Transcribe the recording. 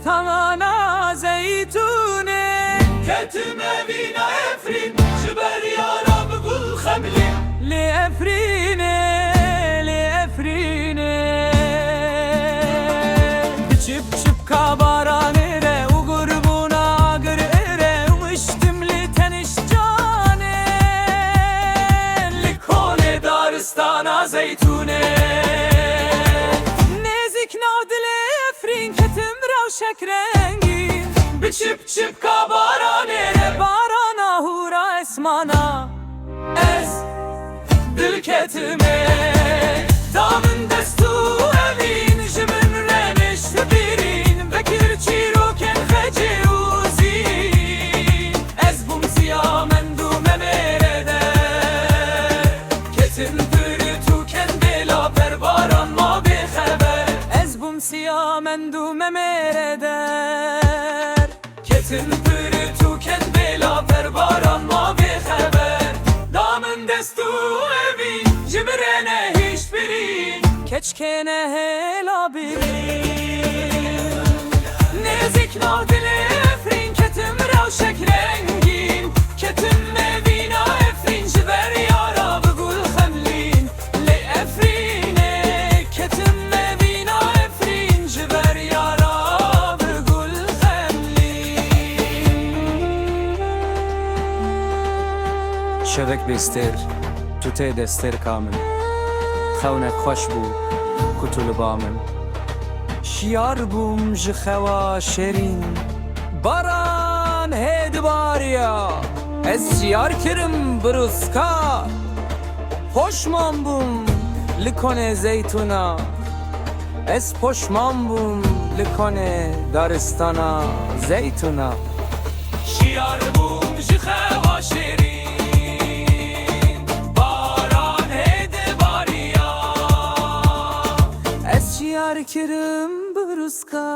daristana zeytune كتم بينا افرين جبر يا رب قل خملي لأفرينه بچip çip kabaranire ugurbuna gırire umıştimli tenişcane likone daristana zeytune nezik navdile efrin ketim ravşek rengi بچip çip kabaranere barana hura esmana ez dil ketime damın destu evin jimin reniş birin bekir çiroken hece uzin ez bum ziya mendu memerede ketin pürütü kendela perbaran ma be haber ez bum siyah mendu memereder ketin pürütü kendela perbaran ma be haber damın destu evin jimrene hiçbirin keçkene hela birin nezik nadile efrin ketim ravşek rengin ketim mevina efrin jiber yara bugul xemlin le efrine ketim mevina efrin jiber yara bugul xemlin شبک بستر تو ته دستر کامل خونه خوش بو کتول بامن شیار بوم جخوا شرین باران هید باریا از شیار کرم بروسکا پشمان بوم لکنه زیتونا از پشمان بوم لکنه دارستانا زیتونا şiar bum jixeva şerin baran hede bariya از شیار کرم بروسکا